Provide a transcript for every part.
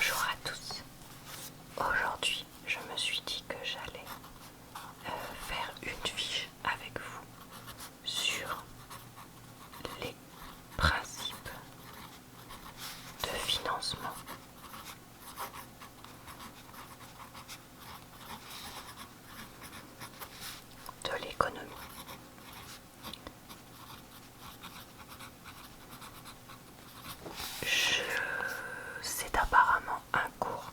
Bonjour à tous. Aujourd'hui, je me suis dit que j'allais faire une fiche avec vous sur les principes de financement de l'économie. C'est apparemment un cours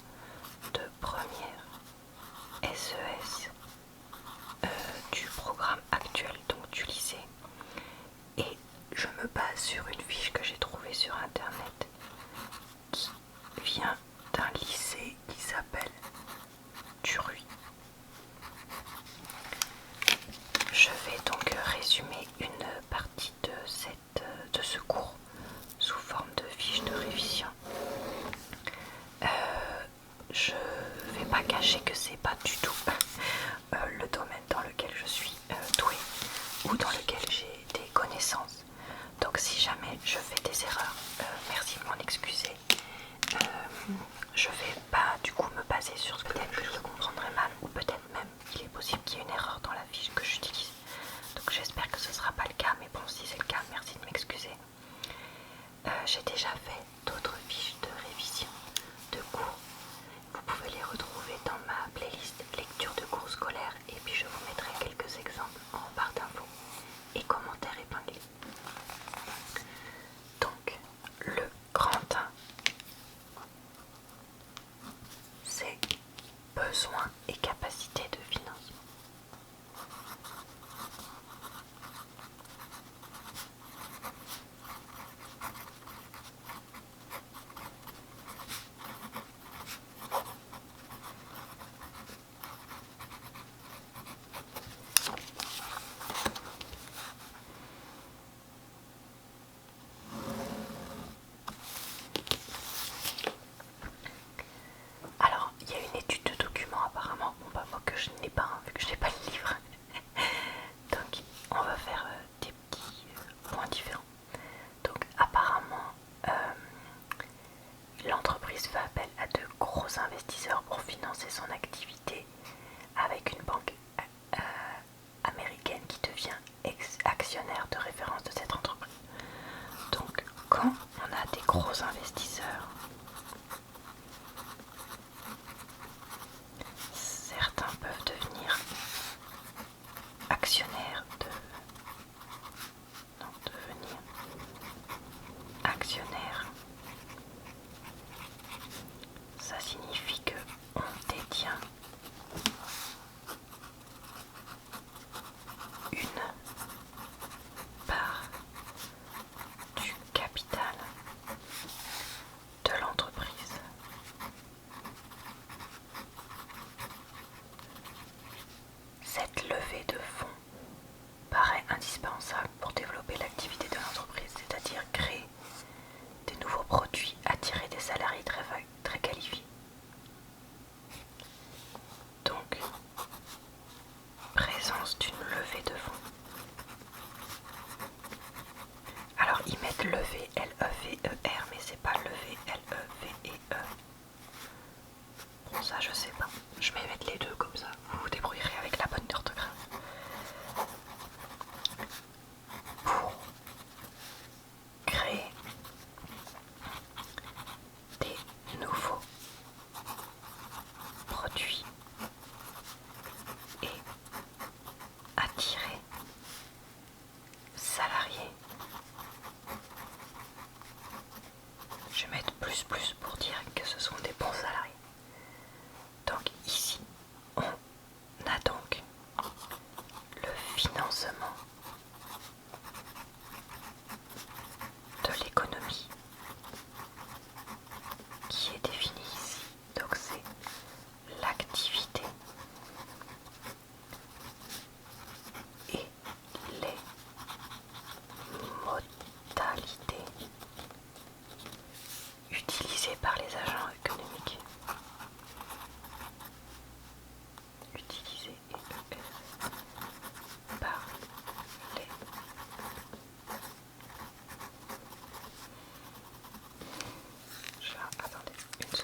de première SES du programme actuel, donc du lycée. Et je me base sur une fiche que j'ai trouvée sur internet qui vient d'un lycée qui s'appelle Duruy. Je vais donc résumer une partie de ce cours sous forme de fiche de révision. Je vais pas cacher que c'est pas du tout le domaine dans lequel je suis douée ou dans lequel j'ai des connaissances. Donc si jamais je fais des erreurs, merci de m'en excuser. Je vais pas du coup me baser sur ce peut-être que je comprendrai mal, ou peut-être même il est possible qu'il y ait une erreur dans la fiche que j'utilise. Donc j'espère que ce sera pas le cas, mais bon, si c'est le cas, merci de m'excuser. J'ai déjà fait d'autres fiches de révision de cours. Vous pouvez les retrouver dans ma playlist lecture de cours scolaires, et puis je vous mettrai quelques exemples en barre d'infos et commentaires épinglés. Donc le grand 1, c'est besoins et capacités de financement. Alors, il y a une étude de document apparemment, bon bah moi que je n'ai pas, vu que je n'ai pas le livre. Donc on va faire des petits points différents. Donc apparemment, l'entreprise fait appel à de gros investisseurs pour financer son activité avec une banque américaine qui devient actionnaire de référence de cette entreprise. Donc quand on a des gros investisseurs, certains peuvent devenir actionnaires devenir actionnaire. Ça signifie que on détient une part du capital de l'entreprise. Cette levée de fonds paraît indispensable pour développer l'activité de l'entreprise, c'est-à-dire créer des nouveaux produits, attirer des salariés très qualifiés. Donc, présence d'une levée de fonds. Alors, ils mettent levée L-E-V-E-R, mais c'est pas levée L-E-V-E-E. Bon, ça, je sais pas. Je vais mettre les deux comme ça. Vous vous débrouillerez avec la bonne orthographe. Pour créer des nouveaux produits et attirer salariés. Je vais mettre plus pour dire que ce sont des bons salariés. Donc ici, on a donc le financement de l'économie qui est défini ici. Donc c'est l'activité et les modalités utilisées par les agents économiques. Utilisées par les attendez une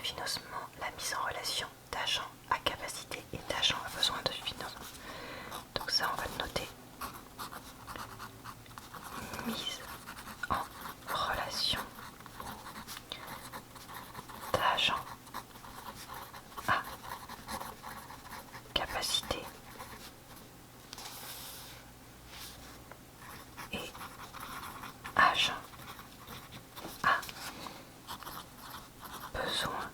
financement, la mise en relation d'agents à capacité et d'agents à besoin de financement. Donc ça, on va le noter. Mise en relation d'agents à capacité et agents à besoin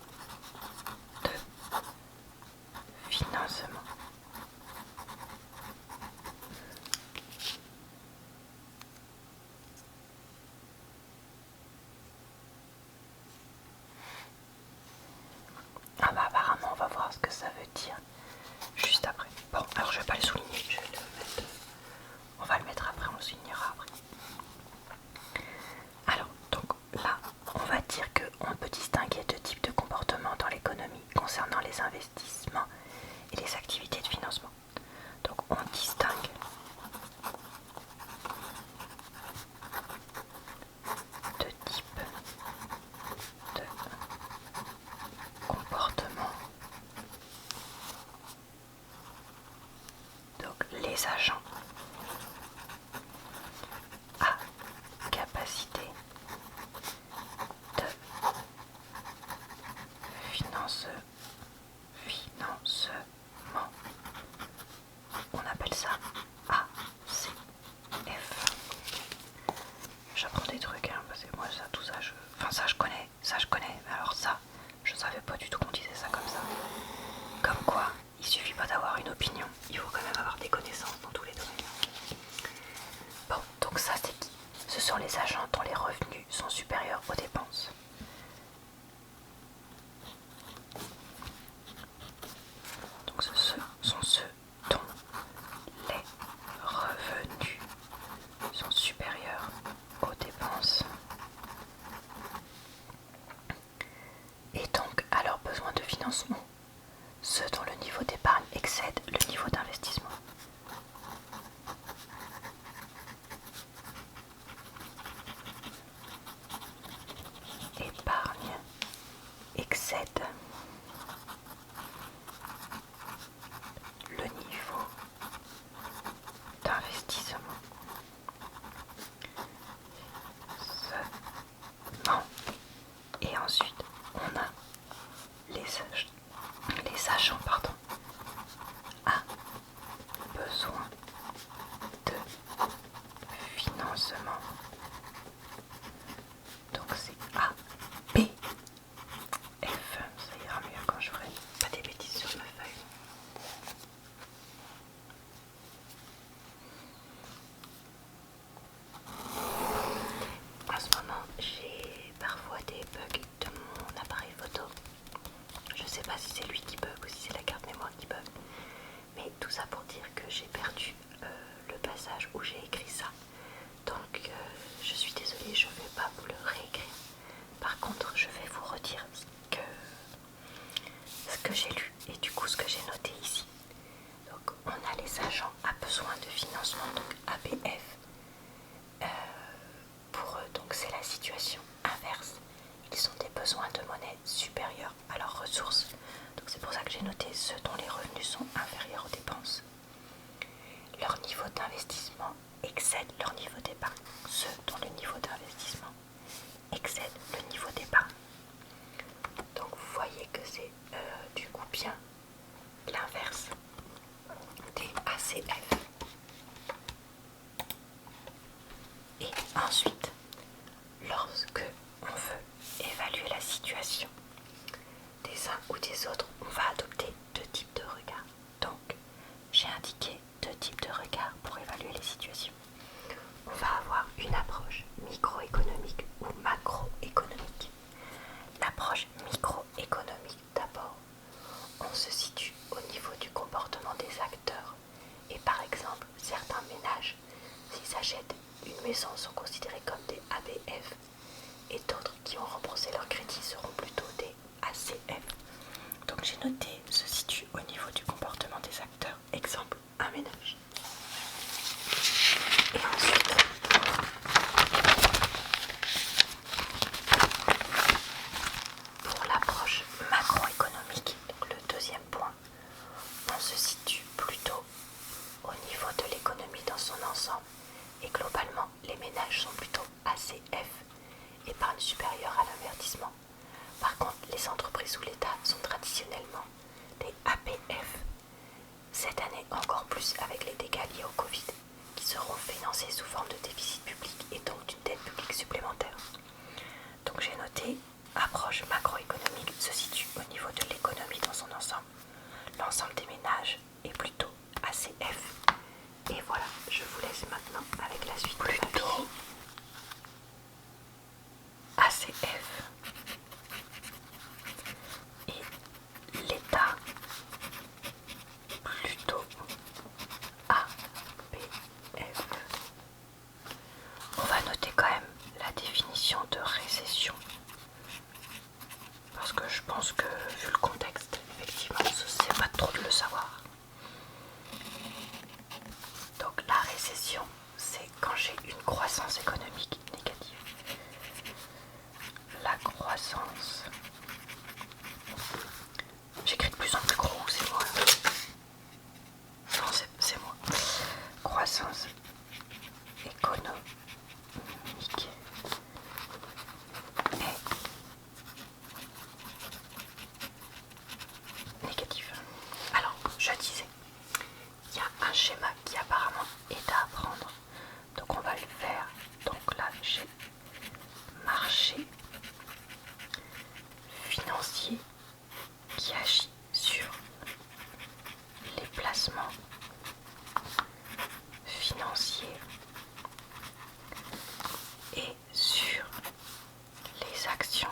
de financement. Ah bah apparemment on va voir ce que ça veut dire juste après. Bon, alors je vais pas le souligner, je vais le mettre. On va le mettre après, on le soulignera après. Alors, donc là, on va dire qu'on peut distinguer deux types de comportements dans l'économie concernant les investissements et les activités de financement. Donc on distingue deux types de comportements. Donc les agents à capacité de financement. On appelle ça ACF. J'apprends des trucs hein, parce que moi ça, tout ça, ça je connais, mais alors ça, je savais pas du tout qu'on disait ça comme ça. Comme quoi, il suffit pas d'avoir une opinion, il faut quand même avoir des connaissances dans tous les domaines. Bon, donc ça c'est qui? Ce sont les agents dont les revenus sont supérieurs aux dépenses. Donc ce sont ceux dont les revenus sont supérieurs aux dépenses et donc à leurs besoins de financement, ceux dont le niveau d'épargne excède le niveau d'investissement. Épargne excède le niveau d'investissement. Et ensuite, on a les agents à besoin de financement. Donc c'est APF. Ça ira mieux quand je ferai pas des bêtises sur ma feuille. En ce moment, j'ai parfois des bugs de mon appareil photo. Je sais pas si c'est lui qui bug ou si c'est la carte mémoire qui bug. Mais tout ça pour dire que j'ai perdu le passage où j'ai écrit ça. Donc je suis désolée, je ne vais pas vous le réécrire. Par contre, je vais vous redire ce que j'ai lu et du coup ce que j'ai noté ici. Donc on a les agents à besoin de financement, donc ABF. Pour eux, donc c'est la situation inverse. Ils ont des besoins de monnaie supérieurs à leurs ressources. Donc c'est pour ça que j'ai noté ceux dont les revenus sont inférieurs aux dépenses. Leur niveau d'investissement excède leur niveau d'épargne. Ceux dont le niveau d'investissement excède le niveau d'épargne. Donc vous voyez que c'est du coup bien l'inverse des ACF. Et ensuite, lorsque on veut évaluer la situation des uns ou des autres, on va adopter deux types de regards. Donc, j'ai indiqué deux types de regards pour évaluer les situations. On va avoir une approche microéconomique ou macroéconomique. L'approche microéconomique d'abord, on se situe au niveau du comportement des acteurs. Et par exemple, certains ménages, s'ils achètent une maison, sont considérés comme des ABF et d'autres qui ont remboursé leur crédit seront plutôt des ACF. Donc j'ai noté se situe au niveau du comportement des acteurs. Exemple, un ménage. Et ensuite, pour l'approche supérieur à l'investissement. Par contre, les entreprises ou l'État sont traditionnellement des APF. Cette année, encore plus avec les dégâts liés au Covid, qui seront financés sous forme de déficit public et donc d'une dette publique supplémentaire. Donc j'ai noté, approche macroéconomique se situe au niveau de l'économie dans son ensemble. L'ensemble des ménages est plutôt ACF. Et voilà, je vous laisse maintenant avec la suite. Plutôt ACF. Et l'État plutôt APF. On va noter quand même la définition de récession. Parce que je pense que, vu le contexte, effectivement, c'est pas trop de le savoir. Donc la récession, c'est quand j'ai une croissance économique négative. La croissance... J'écris de plus en plus gros, c'est moi. Non, c'est moi. Croissance économique et négative. Alors, je disais, il y a un schéma qui apparemment est à apprendre. Donc on va le faire. Donc là, j'ai marché financier qui agit sur les placements financiers et sur les actions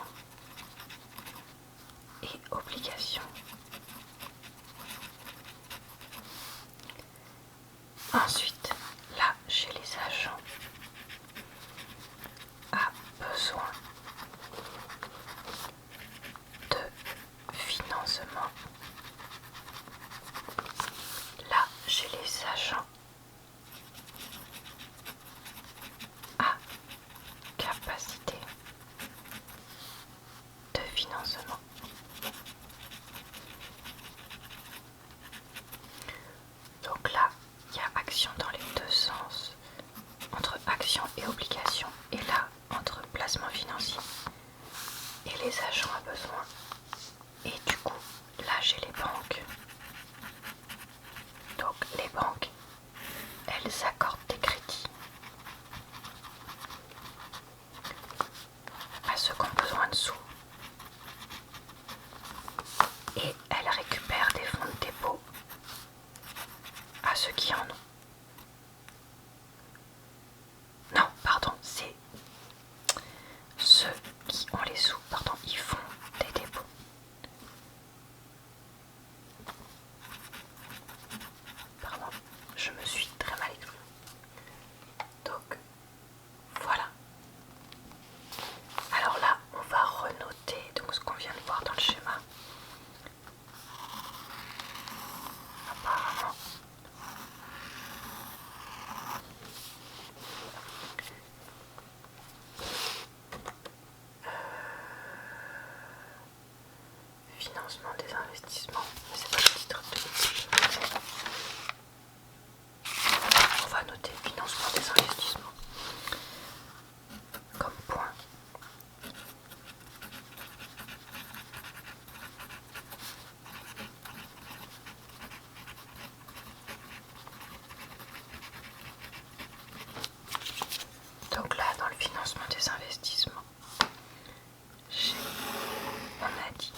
et obligations. Ensuite, là, chez les agents, a besoin de financement. Là, chez les agents, a capacité de financement. Donc là, il y a action dans les deux sens, entre action et obligation, et là, entre placement financier et les agents à besoin. Et du coup, là, j'ai les banques. Donc les banques, elles accordent des crédits à ceux qui ont besoin de sous. Et elles récupèrent des fonds de dépôt à ceux qui en ont. Non, pardon, c'est ceux qui ont les sous, pardon, ils font des dépôts. Pardon, je me suis très mal exprimée. Donc, voilà. Alors là, on va renoter donc ce qu'on vient de voir dans le schéma. Apparemment, financement des investissements, mais c'est pas le titre de l'étude. On va noter financement des investissements comme point. Donc là, dans le financement des investissements, on a dit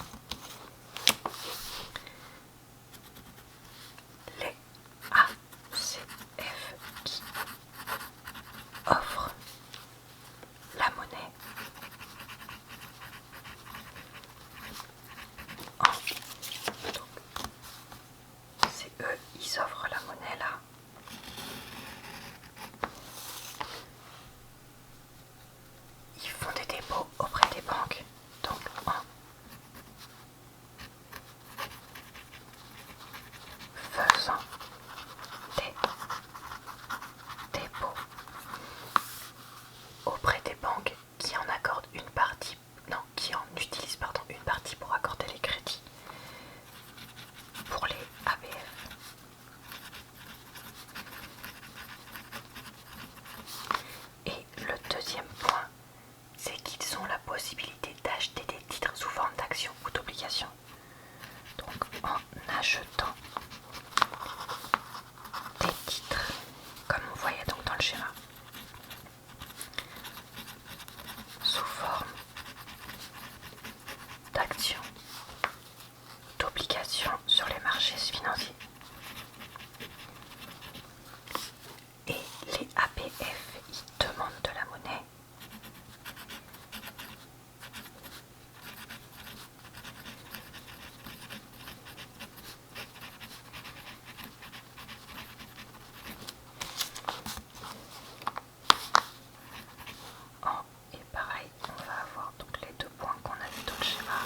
possibilité d'acheter des titres sous forme d'actions ou d'obligations. Donc en achetant des titres, comme on voyait donc dans le schéma, sous forme d'actions, d'obligations sur les marchés financiers. Et les APF, ils demandent de la monnaie. Et pareil, on va avoir donc les deux points qu'on a vu dans le schéma.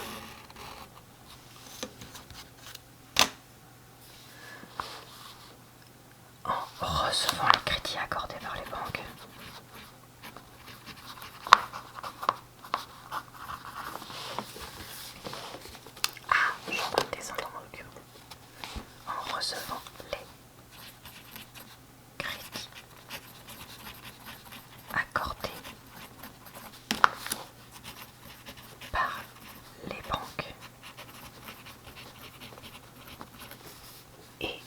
En recevant le crédit accordé par les banques. Ah, j'en ai descendre dans mon document. En recevant les crédits accordés par les banques. Et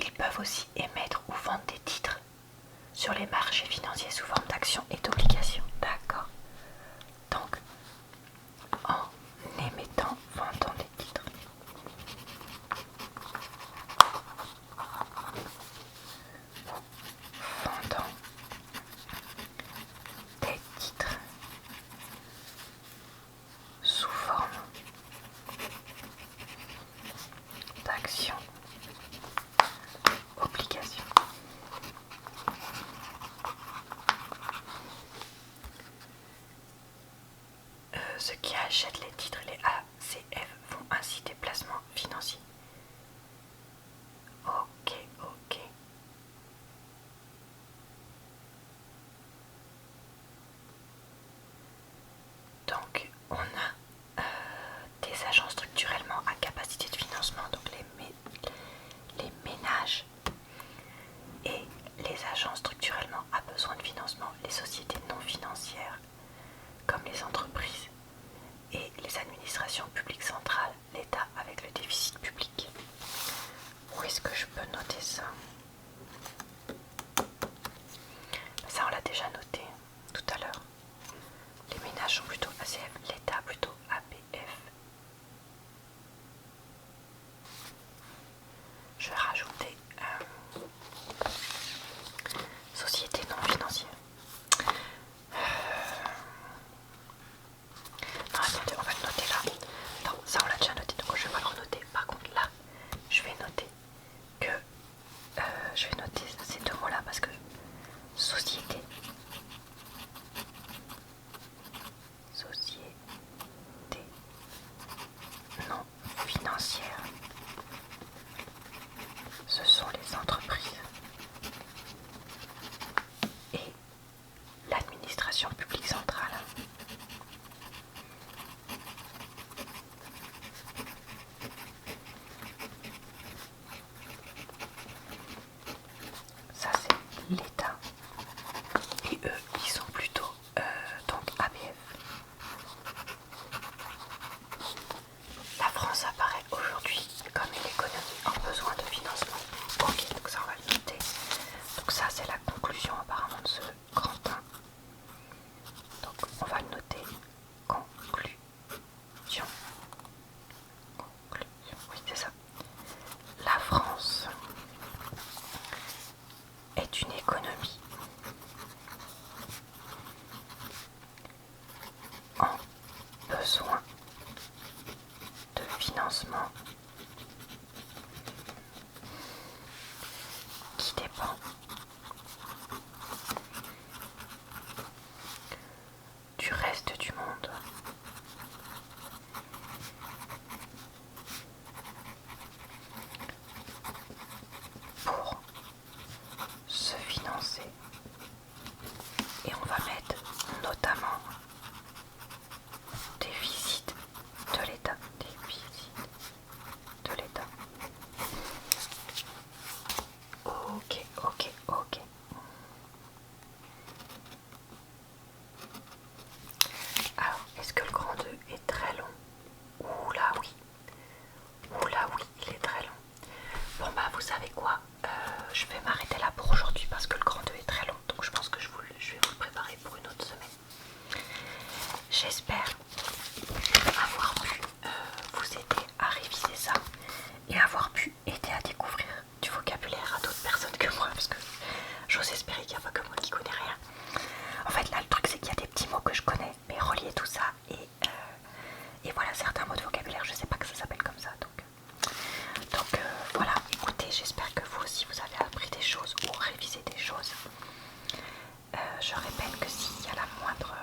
ils peuvent aussi émettre ou vendre des titres sur les marchés financiers sous forme d'actions et d'obligations. D'accord. Donc, en émettant, vendant des titres. Vendant des titres sous forme d'actions, obligations. Ceux qui achètent les titres, les ACF, font ainsi des placements financiers. Ok, ok. Donc, on a des agents structurellement à capacité de financement, donc les ménages, et les agents structurellement à besoin de financement, les sociétés non financières, comme les entreprises et les administrations publiques centrales, l'État avec le déficit public. Où est-ce que je peux noter ça? Ça, on l'a déjà noté tout à l'heure. Les ménages sont plutôt ACF, l'État plutôt APF. Je vais rajouter société non financière. Non, attendez, on va le noter là. Non, j'espère avoir pu vous aider à réviser ça et avoir pu aider à découvrir du vocabulaire à d'autres personnes que moi, parce que j'ose espérer qu'il n'y a pas que moi qui connais rien. En fait là le truc c'est qu'il y a des petits mots que je connais, mais relier tout ça et voilà certains mots de vocabulaire, je sais pas que ça s'appelle comme ça, donc voilà, écoutez, j'espère que vous aussi vous avez appris des choses ou révisé des choses. Je répète que s'il y a la moindre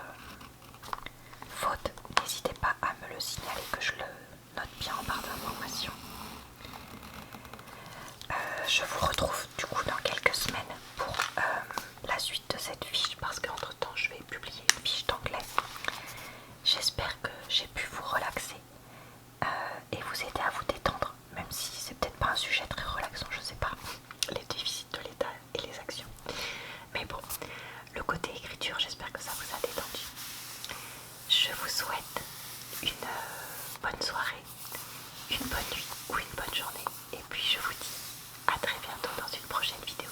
faute, n'hésitez pas à me le signaler, que je le note bien en barre d'information. Je vous retrouve du coup dans quelques semaines pour la suite de cette fiche, parce qu'entre temps je vais publier une fiche d'anglais. J'espère que j'ai pu vous relaxer et vous aider à vous détendre, même si c'est peut-être pas un sujet très relaxant, je sais pas, les déficits de l'état et les actions. Mais bon, le côté écriture, j'espère que ça vous a détendu. Je vous souhaite une bonne soirée, une bonne nuit ou une bonne journée. Et puis je vous dis à très bientôt dans une prochaine vidéo.